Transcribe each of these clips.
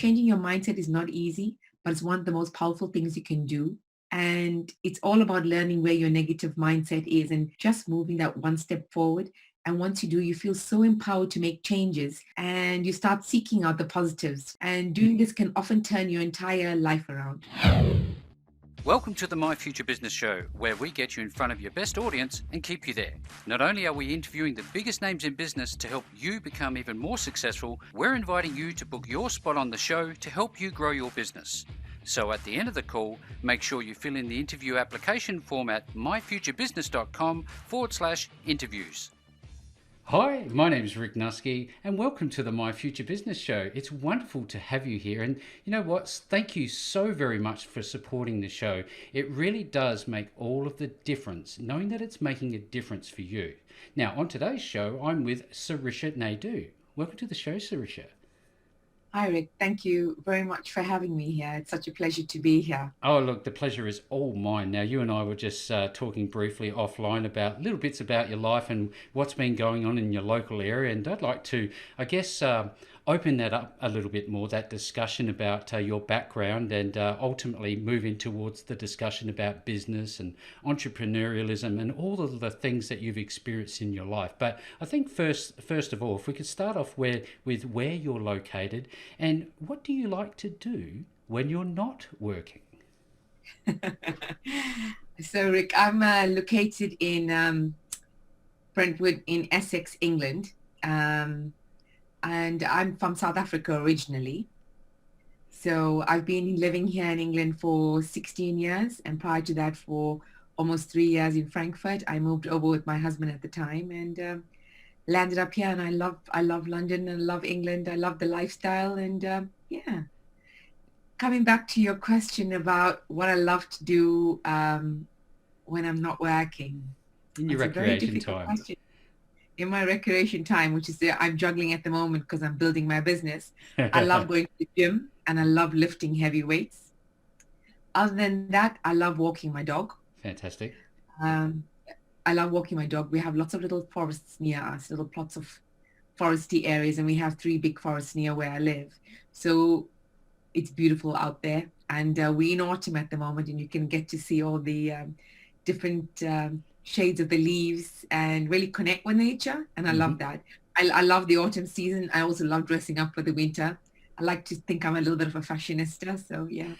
changing your mindset is not easy, but it's one of the most powerful things you can do. And it's all about learning where your negative mindset is and just moving that one step forward. And once you do, you feel so empowered to make changes and you start seeking out the positives. And doing this can often turn your entire life around. Welcome to the My Future Business Show, where we get you in front of your best audience and keep you there. Not only are we interviewing the biggest names in business to help you become even more successful, we're inviting you to book your spot on the show to help you grow your business. So at the end of the call, make sure you fill in the interview application form at myfuturebusiness.com/interviews. Hi, my name is Rick Nuske and welcome to the My Future Business Show. It's wonderful to have you here, and you know what? Thank you so very much for supporting the show. It really does make all of the difference, knowing that it's making a difference for you. Now, on today's show, I'm with Sarisha Naidoo. Welcome to the show, Sarisha. Hi, Rick. Thank you very much for having me here. It's such a pleasure to be here. Oh, look, the pleasure is all mine. Now, you and I were just talking briefly offline about little bits about your life and what's been going on in your local area. And I'd like to, I guess, open that up a little bit more, that discussion about your background, and ultimately move in towards the discussion about business and entrepreneurialism and all of the things that you've experienced in your life. But I think first of all, if we could start off with where you're located and what do you like to do when you're not working? So, Rick, I'm located in Brentwood in Essex, England. And I'm from South Africa originally. So I've been living here in England for 16 years, and prior to that for almost 3 years in Frankfurt. I moved over with my husband at the time and landed up here, and I love London and I love England. I love the lifestyle, and yeah. Coming back to your question about what I love to do when I'm not working. In your recreation time. Question. In my recreation time, which is I'm juggling at the moment because I'm building my business. I love going to the gym and I love lifting heavy weights. Other than that, I love walking my dog. Fantastic. I love walking my dog. We have lots of little forests near us, little plots of foresty areas, and we have 3 big forests near where I live. So it's beautiful out there. And we're in autumn at the moment, and you can get to see all the different shades of the leaves and really connect with nature. And I love that. I love the autumn season. I also love dressing up for the winter. I like to think I'm a little bit of a fashionista. So yeah.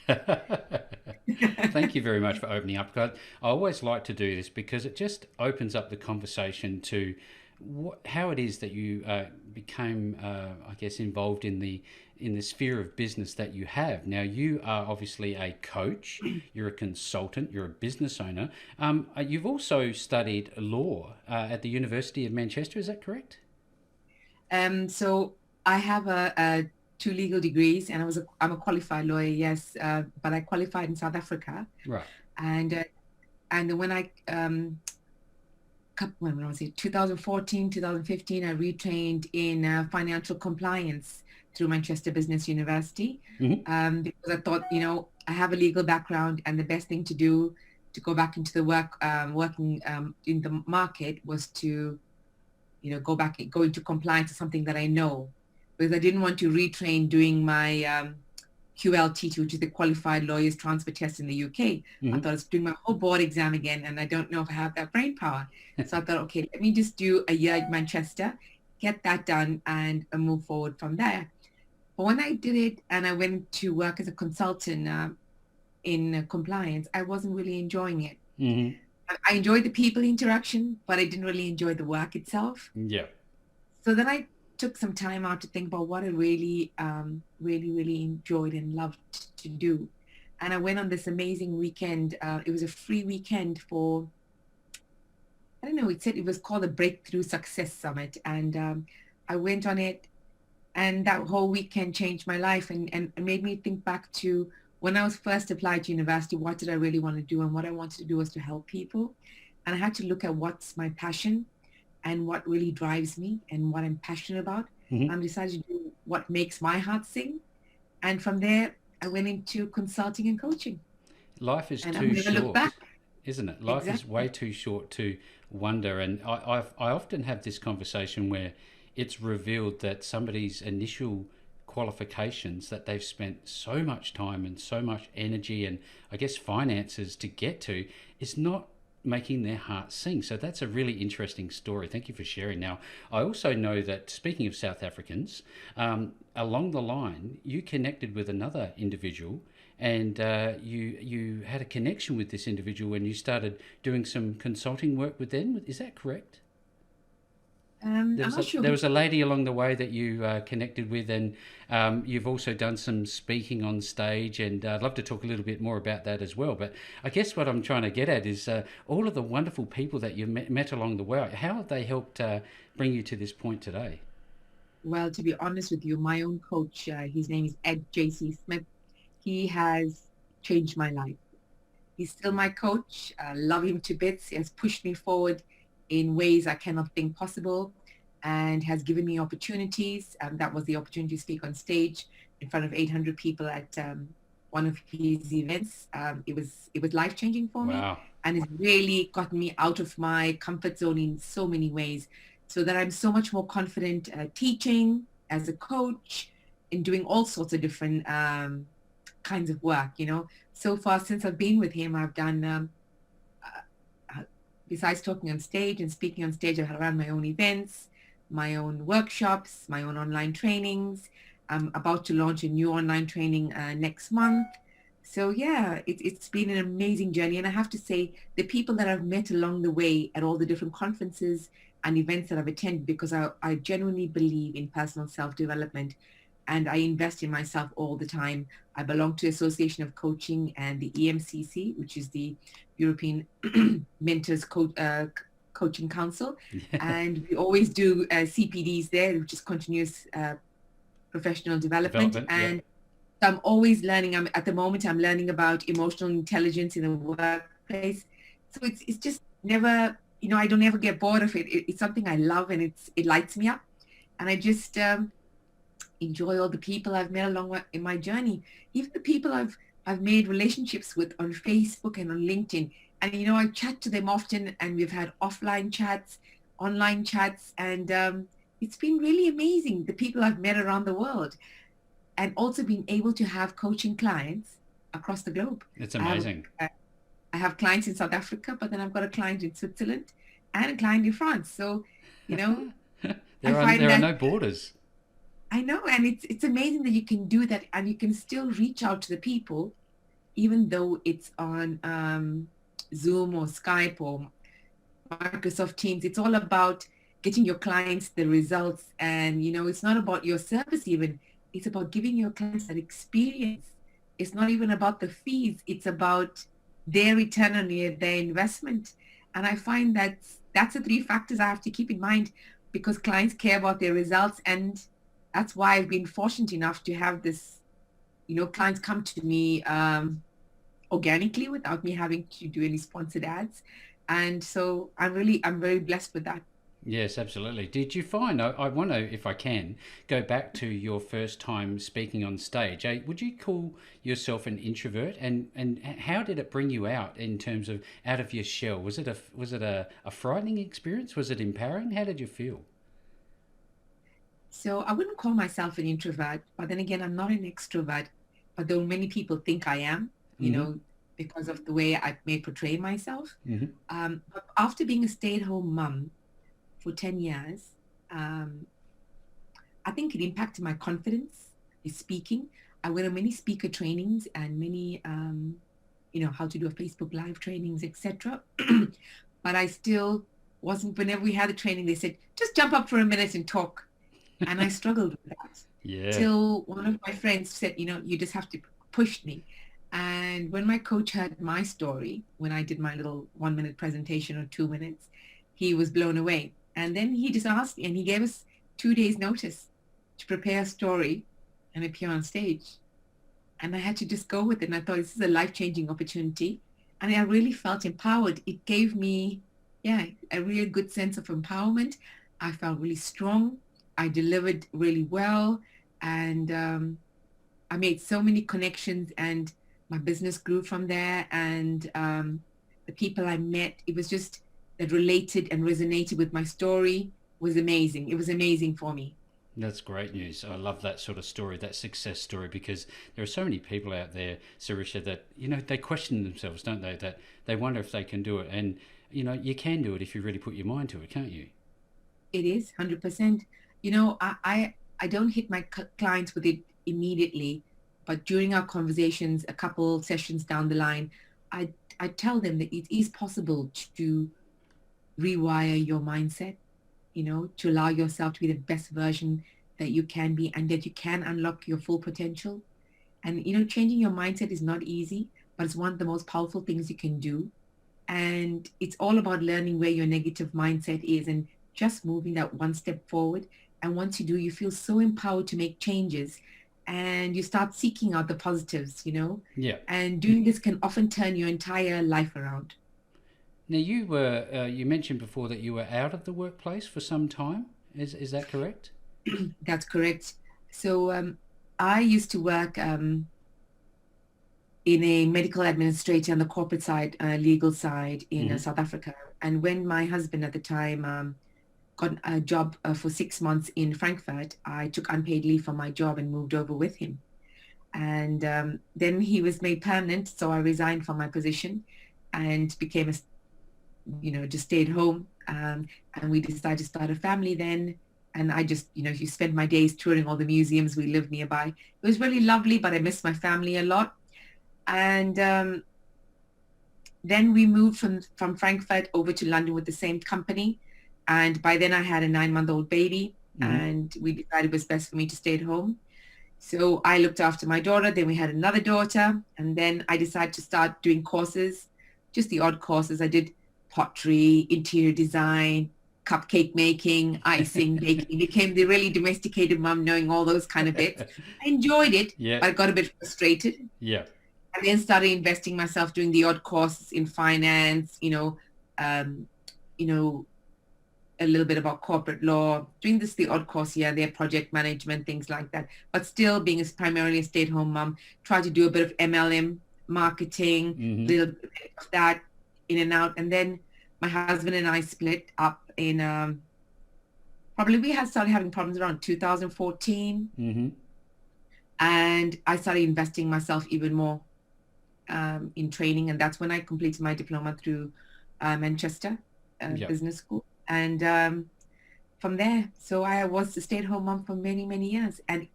Thank you very much for opening up. I always like to do this because it just opens up the conversation to how it is that you became, I guess, involved in the sphere of business that you have. Now, you are obviously a coach, you're a consultant, you're a business owner. You've also studied law at the University of Manchester, is that correct? So I have 2 legal degrees, and I'm a qualified lawyer, yes, but I qualified in South Africa. Right. And when when was it? 2014, 2015, I retrained in financial compliance through Manchester Business University, because I thought, I have a legal background, and the best thing to do to go back into the working in the market was to, go into compliance to something that I know, because I didn't want to retrain doing my QLT, which is the Qualified Lawyers Transfer Test in the UK. I thought I was doing my whole board exam again, and I don't know if I have that brain power. So I thought, okay, let me just do a year at Manchester, get that done, and move forward from there. But when I did it and I went to work as a consultant in compliance, I wasn't really enjoying it. I enjoyed the people interaction, but I didn't really enjoy the work itself. Yeah. So then I took some time out to think about what I really enjoyed and loved to do. And I went on this amazing weekend. It was a free weekend for, I don't know, it was called the Breakthrough Success Summit. And I went on it, and that whole weekend changed my life and made me think back to when I was first applied to university, what did I really want to do? And what I wanted to do was to help people. And I had to look at what's my passion and what really drives me and what I'm passionate about. I decided to do what makes my heart sing. And from there, I went into consulting and coaching. Life is too short, isn't it? Life is way too short to wonder. And I often have this conversation where it's revealed that somebody's initial qualifications that they've spent so much time and so much energy and I guess finances to get to is not making their heart sing. So that's a really interesting story. Thank you for sharing. Now, I also know that speaking of South Africans, along the line, you connected with another individual and you had a connection with this individual when you started doing some consulting work with them. Is that correct? I'm not sure. There was a lady along the way that you connected with, and you've also done some speaking on stage, and I'd love to talk a little bit more about that as well. But I guess what I'm trying to get at is all of the wonderful people that you met along the way, how have they helped bring you to this point today? Well, to be honest with you, my own coach, his name is Ed J.C. Smith. He has changed my life. He's still my coach. I love him to bits. He has pushed me forward in ways I cannot think possible and has given me opportunities. That was the opportunity to speak on stage in front of 800 people at one of his events. It was life-changing for me, Wow. and it's really gotten me out of my comfort zone in so many ways, so that I'm so much more confident teaching as a coach in doing all sorts of different kinds of work. So far since I've been with him, I've done besides talking on stage and speaking on stage, I've run my own events, my own workshops, my own online trainings. I'm about to launch a new online training next month. So yeah, it's been an amazing journey. And I have to say, the people that I've met along the way at all the different conferences and events that I've attended, because I genuinely believe in personal self-development and I invest in myself all the time. I belong to Association of Coaching and the EMCC, which is the European Mentors Coaching Council. And we always do CPDs there, which is continuous professional development. And so I'm always learning. At the moment, I'm learning about emotional intelligence in the workplace. So it's just never, I don't ever get bored of it. It's something I love, and it lights me up. And I just enjoy all the people I've met along in my journey, even the people I've made relationships with on Facebook and on LinkedIn. And, I chat to them often, and we've had offline chats, online chats, and it's been really amazing, the people I've met around the world, and also being able to have coaching clients across the globe. It's amazing. I have clients in South Africa, but then I've got a client in Switzerland and a client in France. So, there are no borders. I know, and it's amazing that you can do that, and you can still reach out to the people, even though it's on Zoom or Skype or Microsoft Teams. It's all about getting your clients the results, and it's not about your service even. It's about giving your clients that experience. It's not even about the fees. It's about their return on their investment. And I find that's the three factors I have to keep in mind, because clients care about their results, and that's why I've been fortunate enough to have this, clients come to me organically without me having to do any sponsored ads. And so I'm very blessed with that. Yes, absolutely. Did you find, I want to, if I can, go back to your first time speaking on stage. Would you call yourself an introvert? And how did it bring you out in terms of out of your shell? Was it a frightening experience? Was it empowering? How did you feel? So I wouldn't call myself an introvert, but then again, I'm not an extrovert, although many people think I am, because of the way I may portray myself. But after being a stay-at-home mom for 10 years, I think it impacted my confidence in speaking. I went on many speaker trainings and many, how to do a Facebook Live trainings, etc. But I still wasn't, whenever we had a training, they said, just jump up for a minute and talk. And I struggled with that. Yeah. Till one of my friends said, you just have to push me. And when my coach heard my story, when I did my little 1 minute presentation or 2 minutes, he was blown away. And then he just asked me, and he gave us 2 days notice to prepare a story and appear on stage. And I had to just go with it. And I thought, this is a life-changing opportunity. And I really felt empowered. It gave me, a real good sense of empowerment. I felt really strong. I delivered really well. And I made so many connections, and my business grew from there. And the people I met, it was just that related and resonated with my story was amazing. It was amazing for me. That's great news. I love that sort of story, that success story, because there are so many people out there, Sarisha, that, they question themselves, don't they? That they wonder if they can do it. And, you can do it if you really put your mind to it, can't you? It is 100%. I don't hit my clients with it immediately, but during our conversations, a couple sessions down the line, I I tell them that it is possible to rewire your mindset, to allow yourself to be the best version that you can be, and that you can unlock your full potential. And changing your mindset is not easy, but it's one of the most powerful things you can do. And it's all about learning where your negative mindset is and just moving that one step forward. And once you do, you feel so empowered to make changes, and you start seeking out the positives. Yeah. And doing this can often turn your entire life around. Now, you mentioned before that you were out of the workplace for some time. Is that correct? That's correct. So I used to work in a medical administrator on the corporate side, legal side in Mm-hmm. South Africa. And when my husband at the time got a job for 6 months in Frankfurt, I took unpaid leave from my job and moved over with him. And then he was made permanent, so I resigned from my position and became just stayed home. And we decided to start a family then. And I just, you spend my days touring all the museums we live nearby. It was really lovely, but I missed my family a lot. And then we moved from Frankfurt over to London with the same company. And by then I had a 9-month-old baby, Mm-hmm. and we decided it was best for me to stay at home. So I looked after my daughter. Then we had another daughter. And then I decided to start doing courses, just the odd courses. I did pottery, interior design, cupcake making, icing, baking. Became the really domesticated mom, knowing all those kind of bits. I enjoyed it, Yeah. but I got a bit frustrated. Yeah. I then started investing myself, doing the odd courses in finance, um, you know, a little bit about corporate law, doing the odd course here, their project management, things like that. But still being primarily a stay-at-home mom, try to do a bit of MLM marketing, Mm-hmm. little bit of that in and out. And then my husband and I split up in probably we had started having problems around 2014, Mm-hmm. and I started investing myself even more in training, and that's when I completed my diploma through Manchester Yeah. Business School. And from there, so I was a stay-at-home mom for many, many years. And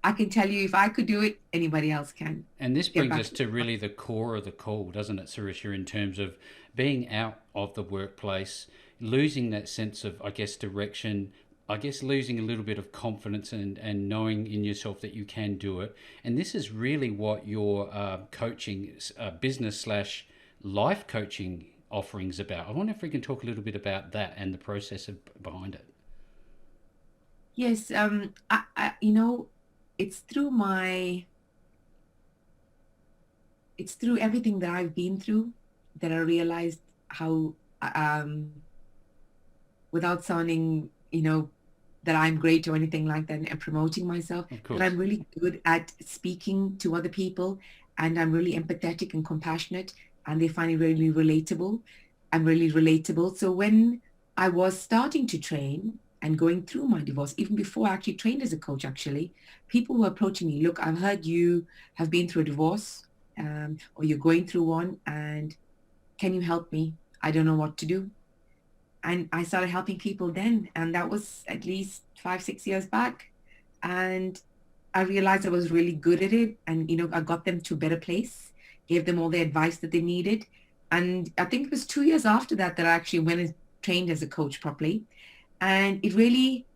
I can tell you, if I could do it, anybody else can. And this Get brings back. us to really the core of the call, doesn't it, Sarisha, in terms of being out of the workplace, losing that sense of, I guess, direction, I guess losing a little bit of confidence and knowing in yourself that you can do it. And this is really what your coaching, business slash life coaching offerings about. I wonder if we can talk a little bit about that and the process behind it. Yes, it's through my, it's through everything that I've been through that I realized how, without sounding, that I'm great or anything like that and promoting myself, Of that I'm course. really good at speaking to other people, and I'm really empathetic and compassionate, and they find it really relatable. I'm really relatable. So when I was starting to train and going through my divorce, even before I actually trained as a coach, actually, people were approaching me, look, I've heard you have been through a divorce, or you're going through one, and can you help me? I don't know what to do. And I started helping people then, and that was at least 5, 6 years back. And I realized I was really good at it, and I got them to a better place, gave them all the advice that they needed. And I think it was 2 years after that that I actually went and trained as a coach properly, and it really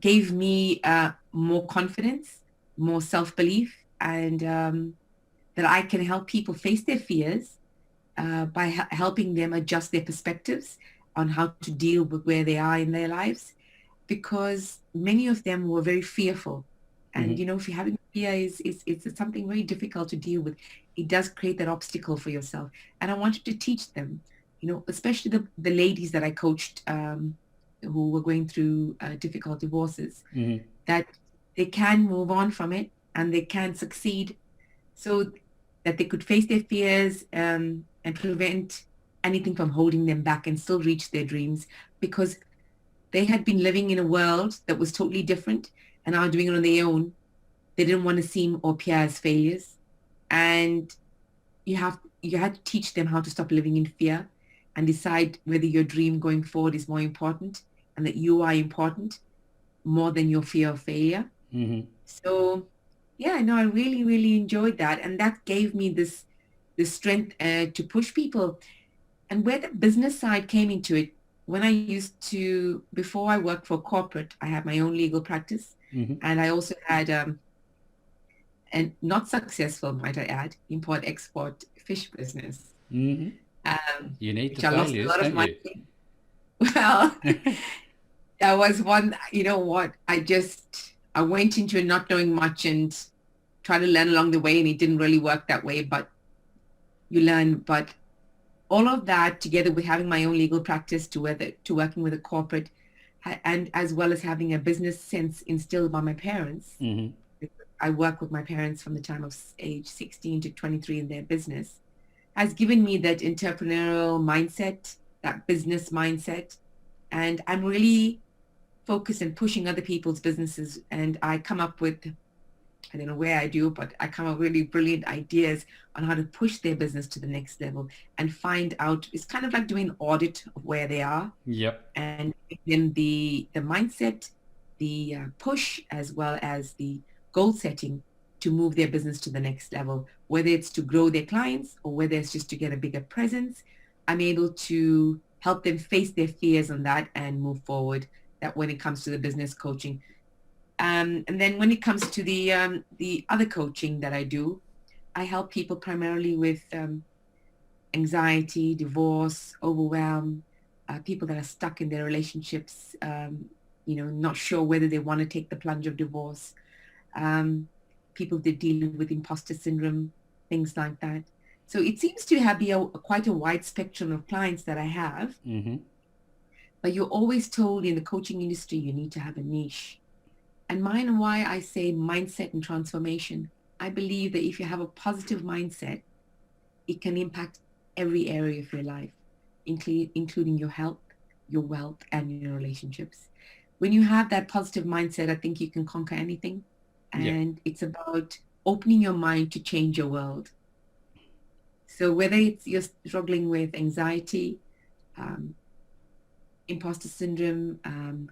gave me more confidence, more self-belief, and that I can help people face their fears by helping them adjust their perspectives on how to deal with where they are in their lives, because many of them were very fearful. And Mm-hmm. if you're having fear, it's something very difficult to deal with. It does create that obstacle for yourself. And I wanted to teach them, especially the ladies that I coached, who were going through difficult divorces, Mm-hmm. that they can move on from it and they can succeed, so that they could face their fears, and prevent anything from holding them back and still reach their dreams, because they had been living in a world that was totally different, and are doing it on their own, they didn't want to seem or appear as failures. And you had to teach them how to stop living in fear and decide whether your dream going forward is more important and that you are important more than your fear of failure. Mm-hmm. So yeah, no, I really, really enjoyed that. And that gave me this strength to push people. And where the business side came into it, when I used to, before I worked for corporate, I had my own legal practice. Mm-hmm. And I also had, and not successful, might I add, import-export fish business, Mm-hmm. You need the which I lost a failures, lot of don't you? money. Well, that was one, you know what, I went into it not knowing much and tried to learn along the way, and it didn't really work that way, but you learn. But all of that together with having my own legal practice to working with a corporate and as well as having a business sense instilled by my parents. Mm-hmm. I work with my parents from the time of age 16 to 23 in their business, has given me that entrepreneurial mindset, that business mindset. And I'm really focused on pushing other people's businesses. And I come up with, I don't know where I do, but I come up with really brilliant ideas on how to push their business to the next level and find out. It's kind of like doing an audit of where they are, Yep. and then the mindset, the push, as well as the goal setting to move their business to the next level, whether it's to grow their clients or whether it's just to get a bigger presence. I'm able to help them face their fears on that and move forward. That when it comes to the business coaching. And then when it comes to the other coaching that I do, I help people primarily with anxiety, divorce, overwhelm, people that are stuck in their relationships, not sure whether they want to take the plunge of divorce, people that deal with imposter syndrome, things like that. So it seems to be quite a wide spectrum of clients that I have. Mm-hmm. But you're always told in the coaching industry, you need to have a niche. And mine, why I say mindset and transformation, I believe that if you have a positive mindset, it can impact every area of your life, including your health, your wealth, and your relationships. When you have that positive mindset, I think you can conquer anything. And It's about opening your mind to change your world. So whether it's you're struggling with anxiety, imposter syndrome,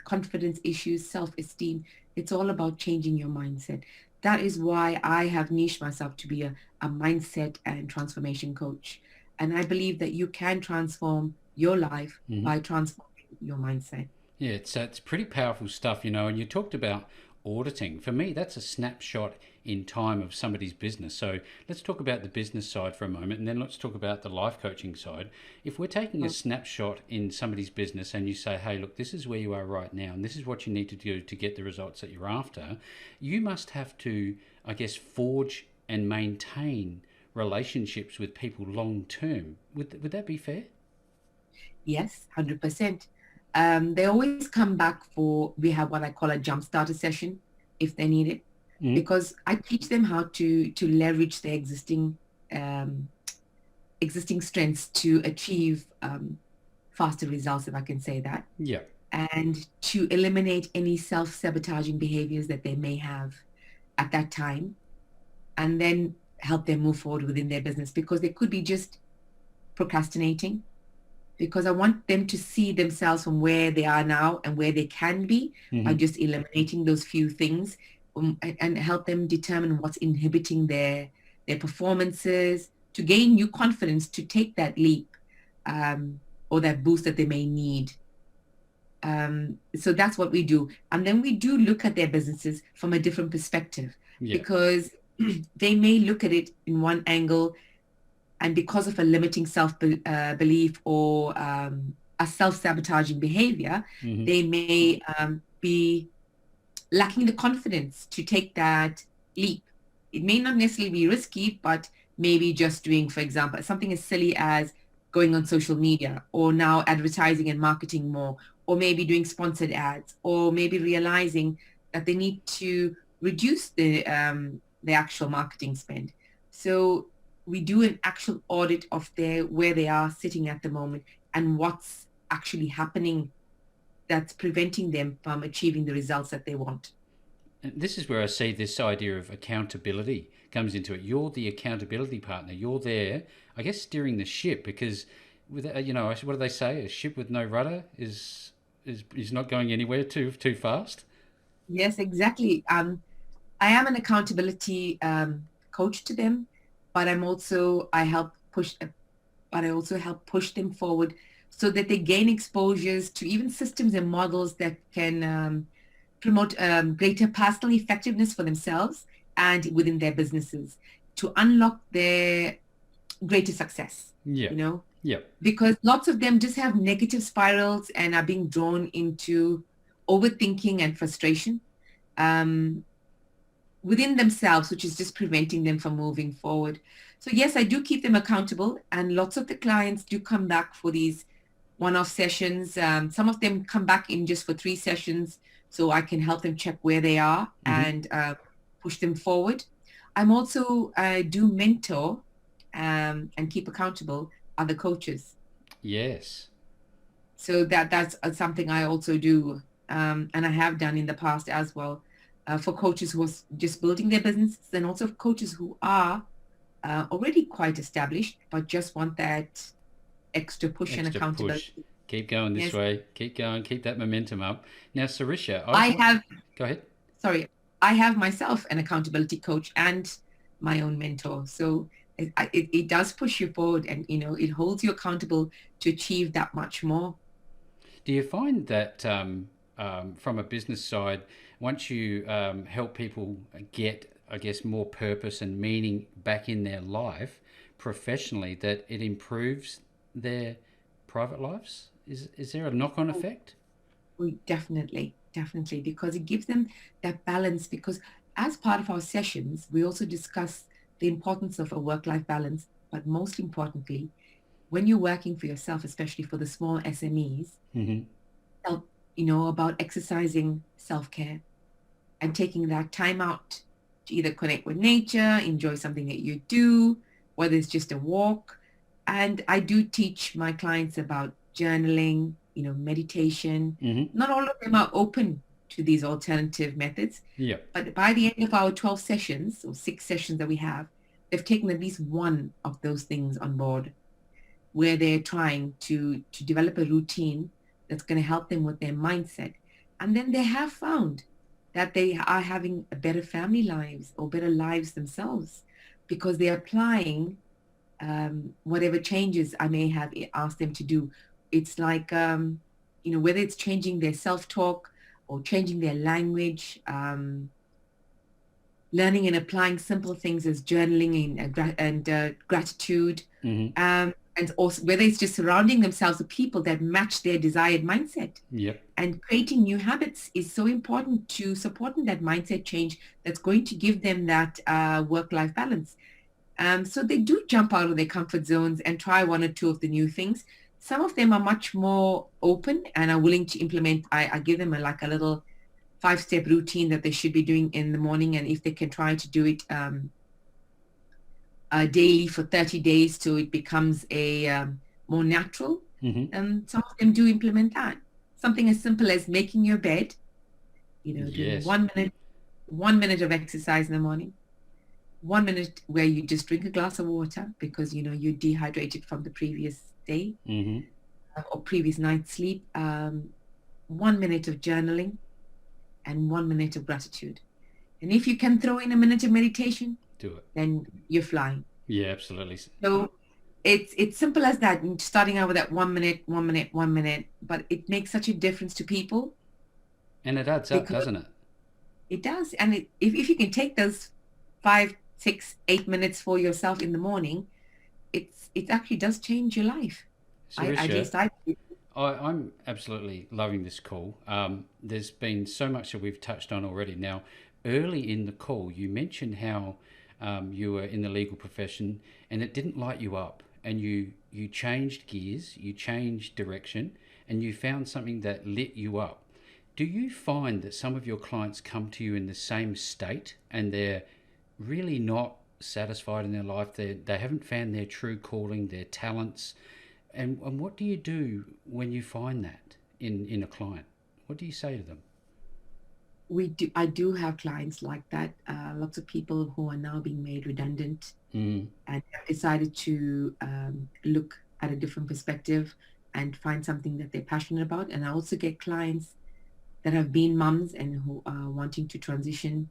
confidence issues, self-esteem, it's all about changing your mindset. That is why I have niched myself to be a mindset and transformation coach. And I believe that you can transform your life Mm-hmm. by transforming your mindset. Yeah, it's pretty powerful stuff, you know. And you talked about auditing. For me, that's a snapshot in time of somebody's business. So let's talk about the business side for a moment, and then let's talk about the life coaching side. If we're taking a snapshot in somebody's business and you say, hey, look, this is where you are right now, and this is what you need to do to get the results that you're after, you must have to, I guess, forge and maintain relationships with people long term. Would that be fair? Yes, 100%. They always come back we have what I call a jump starter session if they need it, Mm-hmm. because I teach them how to leverage their existing strengths to achieve faster results, if I can say that, Yeah. and to eliminate any self-sabotaging behaviors that they may have at that time, and then help them move forward within their business, because they could be just procrastinating, because I want them to see themselves from where they are now and where they can be by Mm-hmm. just eliminating those few things, and help them determine what's inhibiting their performances, to gain new confidence to take that leap, or that boost that they may need. So that's what we do. And then we do look at their businesses from a different perspective, Yeah. because they may look at it in one angle, and because of a limiting self-belief or a self-sabotaging behavior, Mm-hmm. they may be lacking the confidence to take that leap. It may not necessarily be risky, but maybe just doing, for example, something as silly as going on social media, or now advertising and marketing more, or maybe doing sponsored ads, or maybe realizing that they need to reduce the actual marketing spend. So we do an actual audit of where they are sitting at the moment and what's actually happening that's preventing them from achieving the results that they want. this is where I see this idea of accountability comes into it. You're the accountability partner. You're there, I guess, steering the ship, because with what do they say? A ship with no rudder is not going anywhere too fast. Yes, exactly. I am an accountability coach to them, but I also help push them forward so that they gain exposures to even systems and models that can promote greater personal effectiveness for themselves and within their businesses to unlock their greater success, Yeah. you know, Yeah. because lots of them just have negative spirals and are being drawn into overthinking and frustration. Um, within themselves, which is just preventing them from moving forward. So yes, I do keep them accountable, and lots of the clients do come back for these one-off sessions. Some of them come back in just for 3 sessions, so I can help them check where they are Mm-hmm. and push them forward. I'm also do mentor and keep accountable other coaches. Yes. So that's something I also do, and I have done in the past as well, for coaches who are just building their businesses, and also coaches who are already quite established but just want that extra push and Extra push. accountability. Keep going this Yes, way. Keep going. Keep that momentum up. Now, Sarisha, I have. go ahead. Sorry, I have myself an accountability coach and my own mentor. So it does push you forward, and it holds you accountable to achieve that much more. Do you find that from a business side, once you help people get, I guess, more purpose and meaning back in their life professionally, that it improves their private lives? Is there a knock-on effect? We definitely, because it gives them that balance. Because as part of our sessions, we also discuss the importance of a work-life balance. But most importantly, when you're working for yourself, especially for the small SMEs, Mm-hmm. about exercising self-care and taking that time out to either connect with nature, enjoy something that you do, whether it's just a walk. And I do teach my clients about journaling, meditation. Mm-hmm. Not all of them are open to these alternative methods, Yeah. but by the end of our 12 sessions or 6 sessions that we have, they've taken at least one of those things on board, where they're trying to develop a routine that's going to help them with their mindset. And then they have found that they are having a better family lives or better lives themselves, because they're applying whatever changes I may have asked them to do. It's like, whether it's changing their self-talk or changing their language, learning and applying simple things as journaling and gratitude, Mm-hmm. and also whether it's just surrounding themselves with people that match their desired mindset. Yep. And creating new habits is so important to supporting that mindset change that's going to give them that work-life balance. So they do jump out of their comfort zones and try one or two of the new things. Some of them are much more open and are willing to implement. I give them like a little 5-step routine that they should be doing in the morning, and if they can try to do it daily for 30 days so it becomes a more natural. Mm-hmm. Some of them do implement that. Something as simple as making your bed, doing Yes. 1 minute of exercise in the morning, 1 minute where you just drink a glass of water because you're dehydrated from the previous day Mm-hmm. or previous night's sleep, 1 minute of journaling, and 1 minute of gratitude. And if you can throw in a minute of meditation, Do it. then you're flying. Yeah, absolutely. So it's simple as that. And starting out with that 1 minute, 1 minute, 1 minute, but it makes such a difference to people And it adds up, because doesn't it? it does. And if you can take those 5, 6, 8 minutes for yourself in the morning, it actually does change your life. At Sarisha, least I. I'm absolutely loving this call. There's been so much that we've touched on already. Now, early in the call, you mentioned how you were in the legal profession and it didn't light you up, and you changed gears, you changed direction, and you found something that lit you up. Do you find that some of your clients come to you in the same state and they're really not satisfied in their life? They haven't found their true calling, their talents. And what do you do when you find that in a client? What do you say to them? I do have clients like that. Lots of people who are now being made redundant Mm. and have decided to look at a different perspective and find something that they're passionate about. And I also get clients that have been mums and who are wanting to transition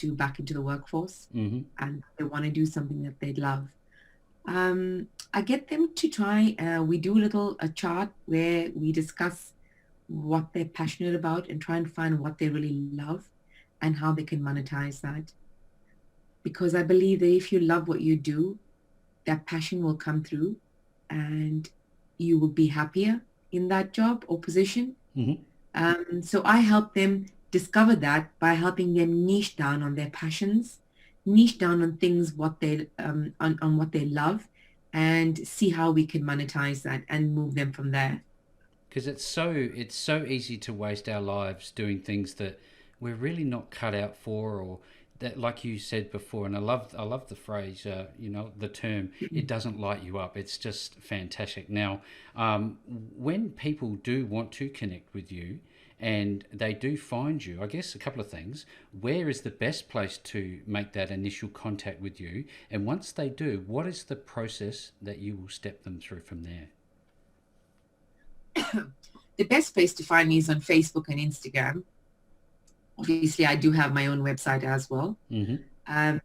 back into the workforce, Mm-hmm. and they want to do something that they love. I get them to try. We do a chart where we discuss what they're passionate about and try and find what they really love and how they can monetize that. Because I believe that if you love what you do, that passion will come through and you will be happier in that job or position. Mm-hmm. So I help them discover that by helping them niche down on their passions, niche down on things on what they love, and see how we can monetize that and move them from there. Because it's so easy to waste our lives doing things that we're really not cut out for, or that, like you said before, and I love the phrase, the term, it doesn't light you up. It's just fantastic. Now, when people do want to connect with you and they do find you, I guess a couple of things: where is the best place to make that initial contact with you, and once they do, what is the process that you will step them through from there? The best place to find me is on Facebook and Instagram. Obviously, I do have my own website as well. Mm-hmm. Um,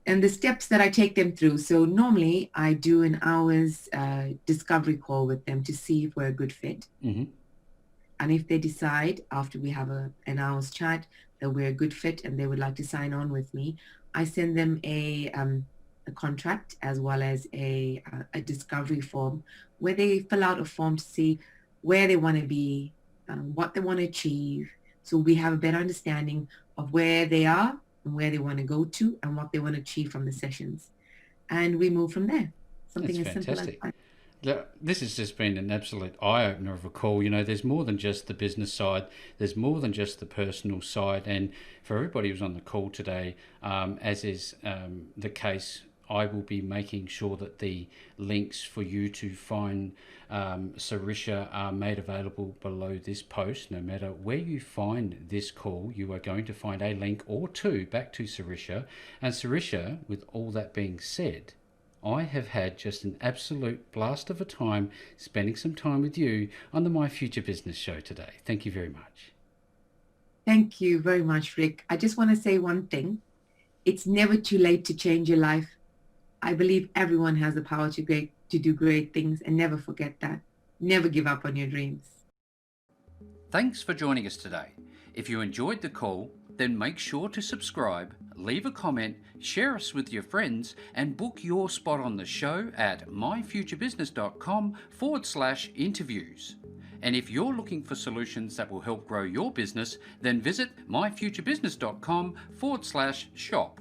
and the steps that I take them through. So normally I do an hour's discovery call with them to see if we're a good fit. Mm-hmm. And if they decide after we have an hour's chat that we're a good fit and they would like to sign on with me, I send them a contract as well as a discovery form where they fill out a form to see where they want to be, what they want to achieve. So we have a better understanding of where they are and where they want to go to and what they want to achieve from the sessions. And we move from there. That's Something as simple as fantastic. that. This has just been an absolute eye opener of a call. There's more than just the business side, there's more than just the personal side. And for everybody who's on the call today, as is the case, I will be making sure that the links for you to find Sarisha are made available below this post. No matter where you find this call, you are going to find a link or two back to Sarisha. And Sarisha, with all that being said, I have had just an absolute blast of a time spending some time with you on the My Future Business show today. Thank you very much. Thank you very much, Rick. I just want to say one thing. It's never too late to change your life. I believe everyone has the power to do great things, and never forget that. Never give up on your dreams. Thanks for joining us today. If you enjoyed the call, then make sure to subscribe, leave a comment, share us with your friends, and book your spot on the show at myfuturebusiness.com/interviews. And if you're looking for solutions that will help grow your business, then visit myfuturebusiness.com/shop.